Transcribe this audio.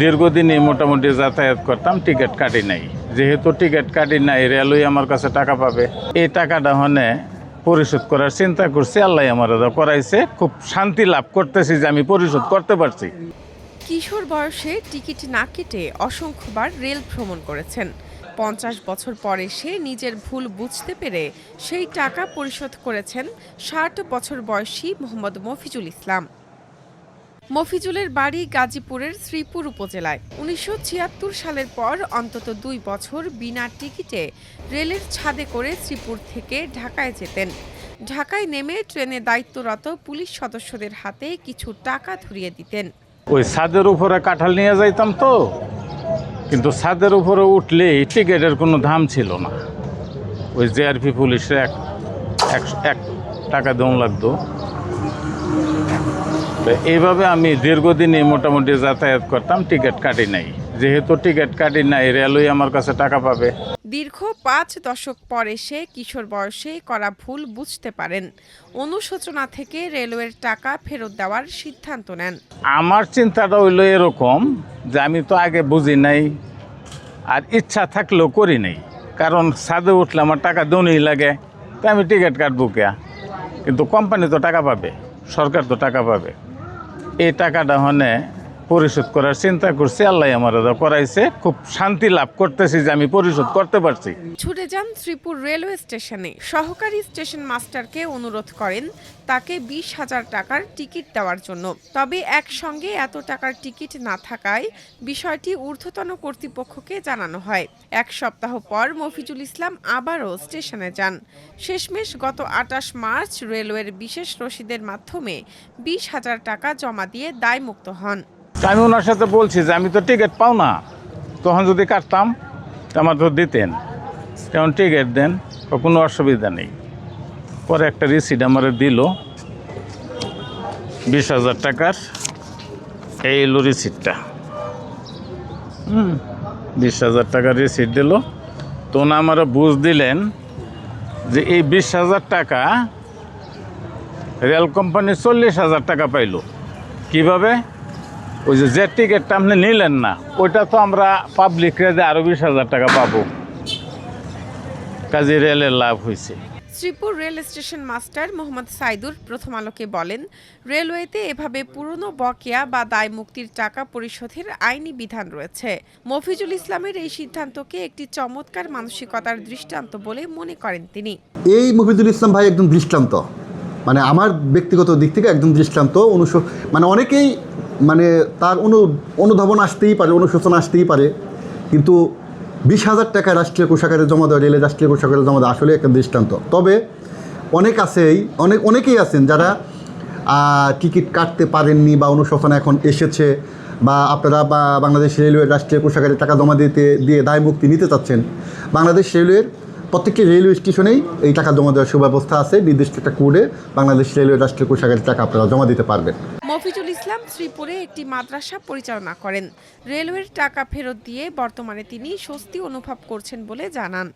দীর্ঘদিনই মোটামুটি যাতায়াত করতাম, টিকিট কাটি নাই। যেহেতু টিকিট কাটি নাই, রেলওয়ে আমার কাছে টাকা পাবে, এই টাকাটা হনে পরিশোধ করার চিন্তা করছি। আল্লাহ আমার করাইছে, খুব শান্তি লাভ করতেছি যে আমি পরিশোধ করতে পারছি। কিশোর বয়সে টিকিট না কেটে অসংখ্যবার রেল ভ্রমণ করেছেন। 50 বছর পরে সে নিজের ভুল বুঝতে পেরে সেই টাকা পরিশোধ করেছেন 60 বছর বয়সী মোহাম্মদ মফিজুল ইসলাম। মফিজুলের বাড়ি গাজীপুরের শ্রীপুর উপজেলায়। 1976 সালের পর অন্তত 2 বছর বিনা টিকিটে রেলের ছাদে করে শ্রীপুর থেকে ঢাকায় যেতেন। ঢাকায় নেমে ট্রেনে দায়িত্বরত পুলিশ সদস্যদের হাতে কিছু টাকা ধরিয়ে দিতেন। ওই ছাদের উপরে কাঁঠাল নিয়ে যাইতাম তো, কিন্তু ছাদের উপরে উঠলেই টিকিটের কোনো দাম ছিল না। ওই জেআরপি পুলিশে এক টাকা দেওয়া লাগতো। এইভাবে আমি দীর্ঘদিনই মোটামুটি যাতায়াত করতাম, টিকিট কাটি নাই। যেহেতু টিকিট কাটি নাই, রেলওয়ে আমার কাছে টাকা পাবে। দীর্ঘ 5 দশক পরে সে কিশোর বয়সে করা ভুল বুঝতে পারেন। অনুশোচনা থেকে রেলওয়ের টাকা ফেরত দেওয়ার সিদ্ধান্ত নেন। আমার চিন্তাটা হইলো এরকম যে আমি তো আগে বুঝি নাই, আর ইচ্ছা থাকলেও করি নাই। কারণ ছাদে উঠলে আমার টাকা দেওয়াই লাগে, তাই আমি টিকিট কাটবো কে? কিন্তু কোম্পানি তো টাকা পাবে, সরকার তো টাকা পাবে। এই টাকাটা হনে পরিশোধ করার চিন্তা করছি। আল্লাহ আমার করাইছে, খুব শান্তি লাভ করতেছি যে আমি পরিশোধ করতে পারছি। ছুটে যান শ্রীপুর রেলওয়ে স্টেশনে। সহকারী স্টেশন মাস্টারকে অনুরোধ করেন তাকে 20,000 টাকার টিকিট দেওয়ার জন্য। তবে একসঙ্গে এত টাকার টিকিট না থাকায় বিষয়টি ঊর্ধ্বতন কর্তৃপক্ষকে জানানো হয়। 1 সপ্তাহ পর মফিজুল ইসলাম আবারও স্টেশনে যান। শেষমেশ গত 28 মার্চ রেলওয়ের বিশেষ রসিদের মাধ্যমে 20,000 টাকা জমা দিয়ে দায়মুক্ত হন। আমি ওনার সাথে বলছি যে আমি তো টিকিট পাও না, তখন যদি কাটতাম আমার তো দিতেন, তেমন টিকিট দেন, কোনো অসুবিধা নেই। পরে একটা রিসিট আমার দিল 20,000 টাকার। এই এলো রিসিটটা। 20,000 টাকার রিসিট দিল। তো ওনা আমার বুঝ দিলেন যে এই 20,000 টাকা রেল কোম্পানি 40,000 টাকা পাইল। কিভাবে? ওই যে টিকিটটা আপনি নিলেন না, ওইটা তো আমরা পাবলিক রেজে আরও 20,000 টাকা পাবো। কাজে রেলের লাভ হয়েছে। Sreepur rail station master Mohammad Saidur প্রথম আলোকে বলেন, রেলওয়েতে এভাবে পুরনো বকেয়া বা দায় মুক্তির টাকা পরিশোধের আইনি বিধান রয়েছে। মফিজুল ইসলামের এই সিদ্ধান্তকে একটি চমৎকার মানসিকতার দৃষ্টান্ত বলে মনে করেন তিনি। এই মফিজুল ইসলাম ভাই একদম দৃষ্টান্ত, মানে আমার ব্যক্তিগত দিক থেকে একদম দৃষ্টান্ত। মানে অনেকেই মানে তার অনুধাবন আসতেই পারে, অনুশোচনা আসতেই পারে, কিন্তু 20,000 টাকা রাষ্ট্রীয় কোষাগারে জমা দেওয়া, রেলের রাষ্ট্রীয় কোষাগারে জমা দেওয়া আসলে একটা দৃষ্টান্ত। তবে অনেকেই আছেন যারা টিকিট কাটতে পারেননি বা অনুশোচনা এখন এসেছে, বা আপনারা বাংলাদেশ রেলওয়ের রাষ্ট্রীয় কোষাগারে টাকা জমা দিয়ে দায় মুক্তি নিতে চাচ্ছেন। বাংলাদেশ রেলওয়ের প্রত্যেকটি রেলওয়ে স্টেশনেই এই টাকা জমা দেওয়ার সুব্যবস্থা আছে। নির্দিষ্ট একটা কোডে বাংলাদেশ রেলওয়ে রাষ্ট্রীয় কোষাগারে টাকা আপনারা জমা দিতে পারবেন। মফিজুল ইসলাম শ্রীপুরে একটি মাদ্রাসা পরিচালনা করেন। রেলওয়ের টাকা ফেরত দিয়ে বর্তমানে তিনি স্বস্তি অনুভব করছেন বলে জানান।